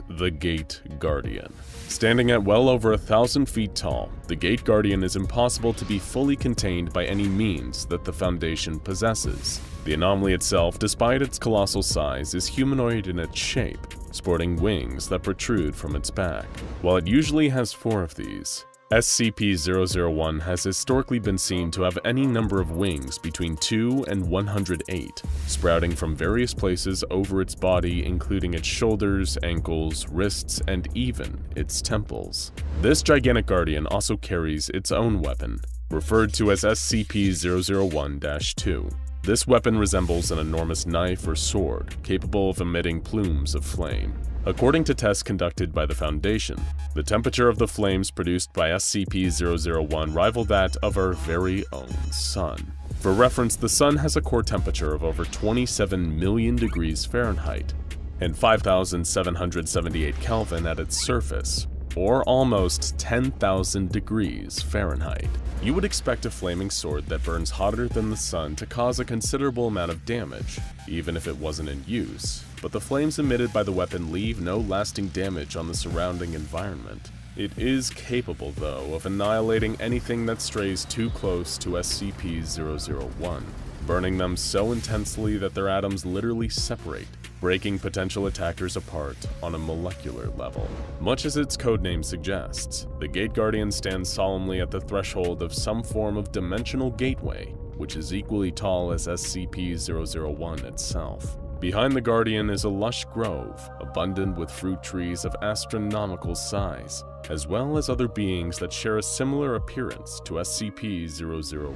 The Gate Guardian. Standing at well over 1,000 feet tall, the Gate Guardian is impossible to be fully contained by any means that the Foundation possesses. The anomaly itself, despite its colossal size, is humanoid in its shape, sporting wings that protrude from its back. While it usually has 4 of these, SCP-001 has historically been seen to have any number of wings between 2 and 108, sprouting from various places over its body, including its shoulders, ankles, wrists, and even its temples. This gigantic guardian also carries its own weapon, referred to as SCP-001-2. This weapon resembles an enormous knife or sword, capable of emitting plumes of flame. According to tests conducted by the Foundation, the temperature of the flames produced by SCP-001 rival that of our very own Sun. For reference, the Sun has a core temperature of over 27 million degrees Fahrenheit and 5,778 Kelvin at its surface, or almost 10,000 degrees Fahrenheit. You would expect a flaming sword that burns hotter than the Sun to cause a considerable amount of damage, even if it wasn't in use, but the flames emitted by the weapon leave no lasting damage on the surrounding environment. It is capable, though, of annihilating anything that strays too close to SCP-001, burning them so intensely that their atoms literally separate, breaking potential attackers apart on a molecular level. Much as its codename suggests, the Gate Guardian stands solemnly at the threshold of some form of dimensional gateway, which is equally tall as SCP-001 itself. Behind the Guardian is a lush grove, abundant with fruit trees of astronomical size, as well as other beings that share a similar appearance to SCP-001.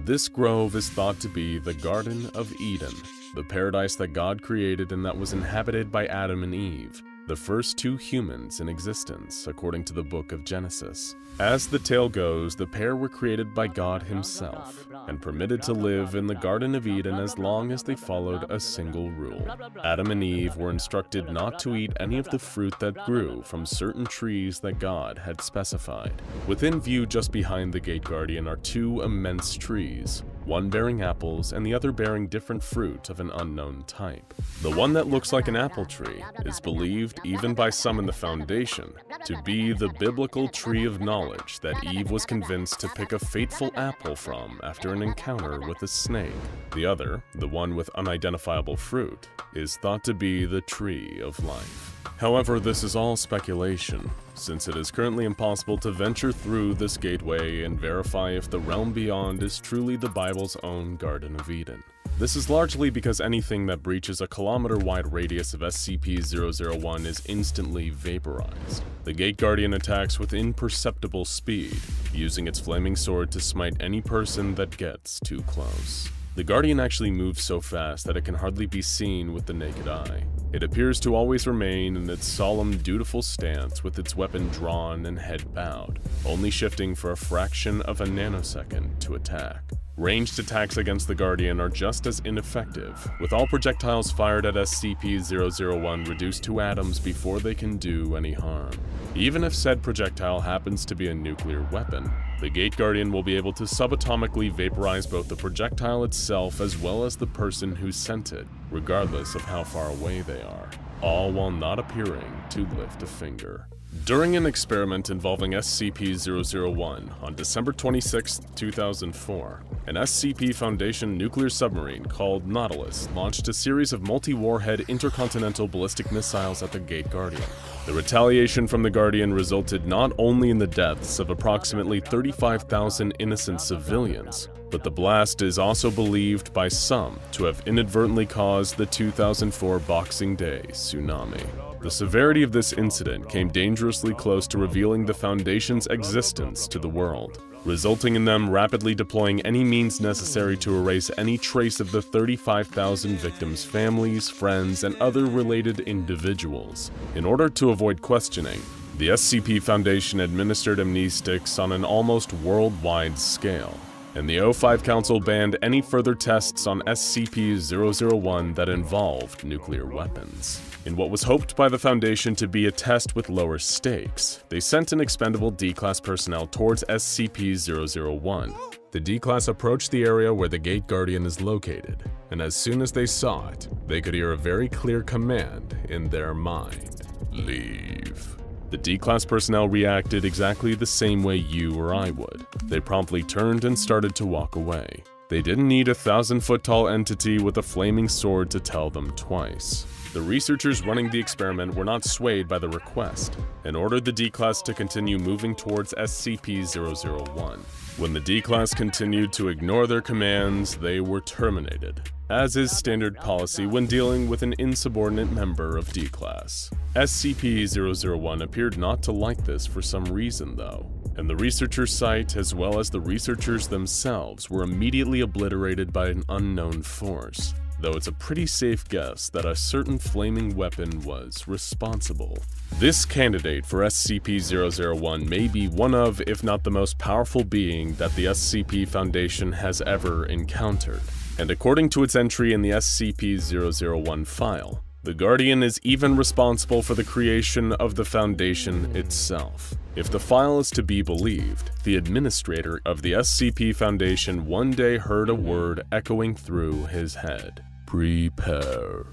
This grove is thought to be the Garden of Eden, the paradise that God created and that was inhabited by Adam and Eve, the first 2 humans in existence, according to the book of Genesis. As the tale goes, the pair were created by God himself and permitted to live in the Garden of Eden as long as they followed a single rule. Adam and Eve were instructed not to eat any of the fruit that grew from certain trees that God had specified. Within view just behind the Gate Guardian are 2 immense trees, one bearing apples and the other bearing different fruit of an unknown type. The one that looks like an apple tree is believed, even by some in the Foundation, to be the biblical tree of knowledge that Eve was convinced to pick a fateful apple from after an encounter with a snake. The other, the one with unidentifiable fruit, is thought to be the tree of life. However, this is all speculation, since it is currently impossible to venture through this gateway and verify if the realm beyond is truly the Bible's own Garden of Eden. This is largely because anything that breaches a kilometer-wide radius of SCP-001 is instantly vaporized. The Gate Guardian attacks with imperceptible speed, using its flaming sword to smite any person that gets too close. The Guardian actually moves so fast that it can hardly be seen with the naked eye. It appears to always remain in its solemn, dutiful stance with its weapon drawn and head bowed, only shifting for a fraction of a nanosecond to attack. Ranged attacks against the Guardian are just as ineffective, with all projectiles fired at SCP-001 reduced to atoms before they can do any harm. Even if said projectile happens to be a nuclear weapon, the Gate Guardian will be able to subatomically vaporize both the projectile itself as well as the person who sent it, regardless of how far away they are, all while not appearing to lift a finger. During an experiment involving SCP-001 on December 26, 2004, an SCP Foundation nuclear submarine called Nautilus launched a series of multi-warhead intercontinental ballistic missiles at the Gate Guardian. The retaliation from the Guardian resulted not only in the deaths of approximately 35,000 innocent civilians, but the blast is also believed by some to have inadvertently caused the 2004 Boxing Day tsunami. The severity of this incident came dangerously close to revealing the Foundation's existence to the world, resulting in them rapidly deploying any means necessary to erase any trace of the 35,000 victims' families, friends, and other related individuals. In order to avoid questioning, the SCP Foundation administered amnestics on an almost worldwide scale, and the O5 Council banned any further tests on SCP-001 that involved nuclear weapons. In what was hoped by the Foundation to be a test with lower stakes, they sent an expendable D-Class personnel towards SCP-001. The D-Class approached the area where the Gate Guardian is located, and as soon as they saw it, they could hear a very clear command in their mind. Leave. The D-Class personnel reacted exactly the same way you or I would. They promptly turned and started to walk away. They didn't need a 1,000-foot-tall entity with a flaming sword to tell them twice. The researchers running the experiment were not swayed by the request and ordered the D-Class to continue moving towards SCP-001. When the D-Class continued to ignore their commands, they were terminated, as is standard policy when dealing with an insubordinate member of D-Class. SCP-001 appeared not to like this for some reason, though, and the researcher site as well as the researchers themselves were immediately obliterated by an unknown force, though it's a pretty safe guess that a certain flaming weapon was responsible. This candidate for SCP-001 may be one of, if not the most powerful being that the SCP Foundation has ever encountered, and according to its entry in the SCP-001 file, the Guardian is even responsible for the creation of the Foundation itself. If the file is to be believed, the administrator of the SCP Foundation one day heard a word echoing through his head: prepare.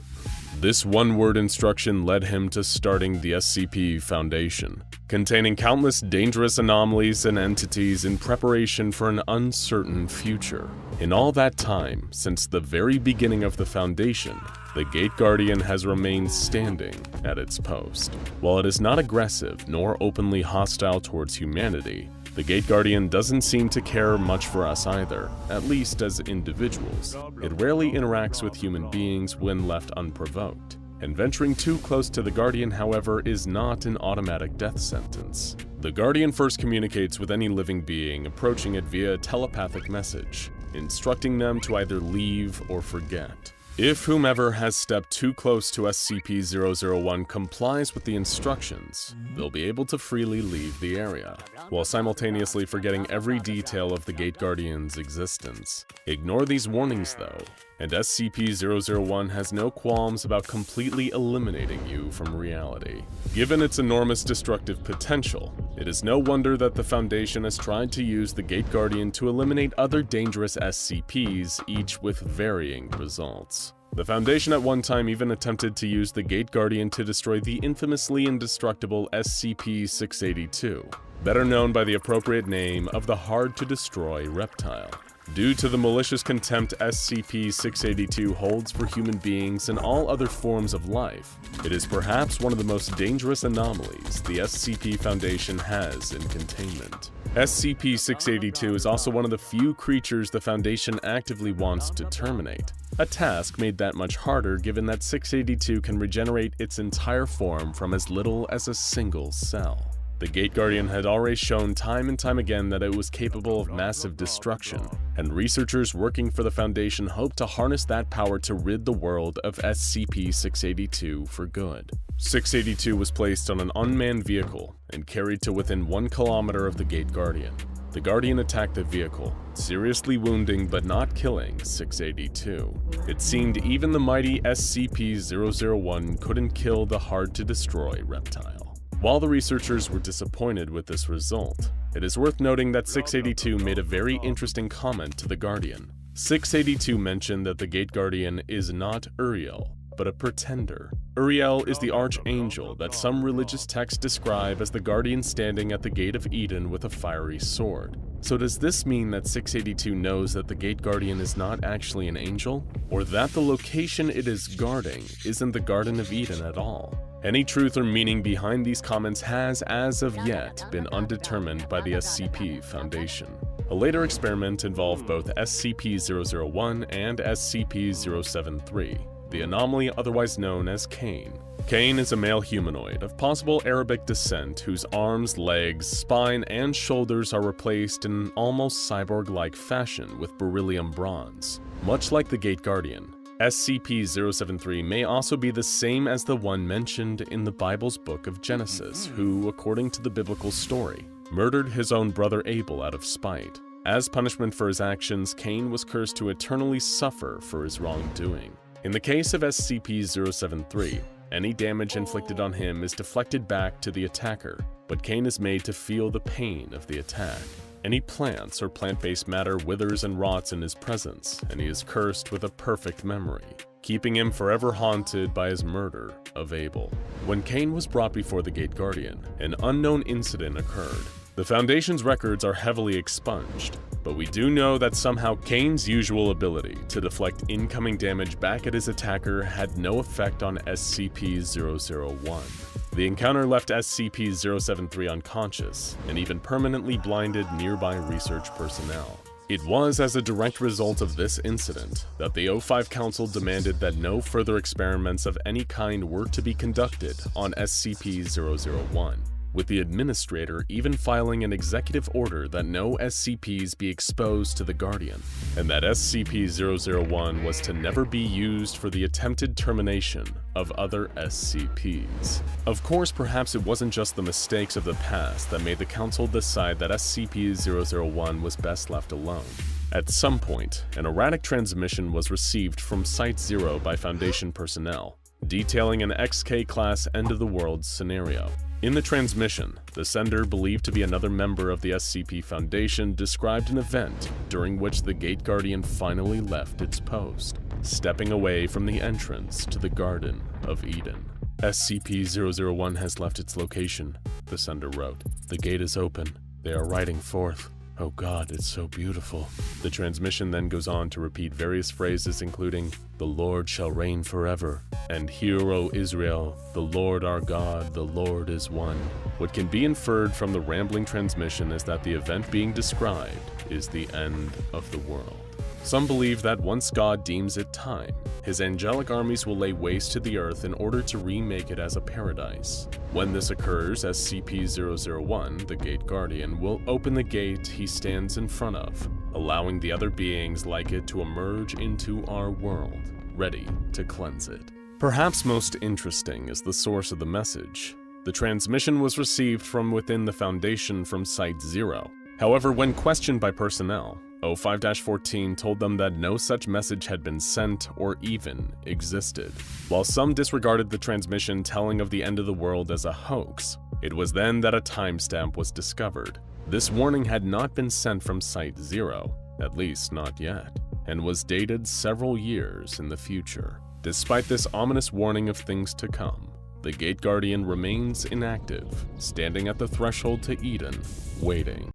This one-word instruction led him to starting the SCP Foundation, containing countless dangerous anomalies and entities in preparation for an uncertain future. In all that time, since the very beginning of the Foundation, the Gate Guardian has remained standing at its post. While it is not aggressive nor openly hostile towards humanity, the Gate Guardian doesn't seem to care much for us either, at least as individuals. It rarely interacts with human beings when left unprovoked, and venturing too close to the Guardian, however, is not an automatic death sentence. The Guardian first communicates with any living being approaching it via a telepathic message, instructing them to either leave or forget. If whomever has stepped too close to SCP-001 complies with the instructions, they'll be able to freely leave the area, while simultaneously forgetting every detail of the Gate Guardian's existence. Ignore these warnings though, and SCP-001 has no qualms about completely eliminating you from reality. Given its enormous destructive potential, it is no wonder that the Foundation has tried to use the Gate Guardian to eliminate other dangerous SCPs, each with varying results. The Foundation at one time even attempted to use the Gate Guardian to destroy the infamously indestructible SCP-682, better known by the appropriate name of the hard-to-destroy reptile. Due to the malicious contempt SCP-682 holds for human beings and all other forms of life, it is perhaps one of the most dangerous anomalies the SCP Foundation has in containment. SCP-682 is also one of the few creatures the Foundation actively wants to terminate, a task made that much harder given that 682 can regenerate its entire form from as little as a single cell. The Gate Guardian had already shown time and time again that it was capable of massive destruction, and researchers working for the Foundation hoped to harness that power to rid the world of SCP-682 for good. 682 was placed on an unmanned vehicle and carried to within 1 kilometer of the Gate Guardian. The Guardian attacked the vehicle, seriously wounding but not killing 682. It seemed even the mighty SCP-001 couldn't kill the hard-to-destroy reptile. While the researchers were disappointed with this result, it is worth noting that 682 made a very interesting comment to the Guardian. 682 mentioned that the Gate Guardian is not Uriel, but a pretender. Uriel is the archangel that some religious texts describe as the Guardian standing at the Gate of Eden with a fiery sword. So does this mean that 682 knows that the Gate Guardian is not actually an angel? Or that the location it is guarding isn't the Garden of Eden at all? Any truth or meaning behind these comments has, as of yet, been undetermined by the SCP Foundation. A later experiment involved both SCP-001 and SCP-073, the anomaly otherwise known as Cain. Cain is a male humanoid of possible Arabic descent whose arms, legs, spine, and shoulders are replaced in an almost cyborg-like fashion with beryllium bronze. Much like the Gate Guardian, SCP-073 may also be the same as the one mentioned in the Bible's book of Genesis, who, according to the biblical story, murdered his own brother Abel out of spite. As punishment for his actions, Cain was cursed to eternally suffer for his wrongdoing. In the case of SCP-073, any damage inflicted on him is deflected back to the attacker, but Cain is made to feel the pain of the attack. Any plants or plant-based matter withers and rots in his presence, and he is cursed with a perfect memory. keeping him forever haunted by his murder of Abel. When Cain was brought before the Gate Guardian, an unknown incident occurred. The Foundation's records are heavily expunged, but we do know that somehow Cain's usual ability to deflect incoming damage back at his attacker had no effect on SCP-001. The encounter left SCP-073 unconscious and even permanently blinded nearby research personnel. It was as a direct result of this incident that the O5 Council demanded that no further experiments of any kind were to be conducted on SCP-001, with the administrator even filing an executive order that no SCPs be exposed to the Guardian, and that SCP-001 was to never be used for the attempted termination of other SCPs. Of course, perhaps it wasn't just the mistakes of the past that made the Council decide that SCP-001 was best left alone. At some point, an erratic transmission was received from Site-0 by Foundation personnel, detailing an XK-class end-of-the-world scenario. In the transmission, the sender, believed to be another member of the SCP Foundation, described an event during which the Gate Guardian finally left its post, stepping away from the entrance to the Garden of Eden. SCP-001 has left its location, the sender wrote. The gate is open. They are riding forth. Oh God, it's so beautiful. The transmission then goes on to repeat various phrases including, "The Lord shall reign forever," and "Hear, O Israel, the Lord our God, the Lord is one." What can be inferred from the rambling transmission is that the event being described is the end of the world. Some believe that once God deems it time, his angelic armies will lay waste to the earth in order to remake it as a paradise. When this occurs, SCP-001, the Gate Guardian, will open the gate he stands in front of, allowing the other beings like it to emerge into our world, ready to cleanse it. Perhaps most interesting is the source of the message. The transmission was received from within the Foundation from Site-0. However, when questioned by personnel, O5-14 told them that no such message had been sent or even existed. While some disregarded the transmission telling of the end of the world as a hoax, it was then that a timestamp was discovered. This warning had not been sent from Site-0, at least not yet, and was dated several years in the future. Despite this ominous warning of things to come, the Gate Guardian remains inactive, standing at the threshold to Eden, waiting.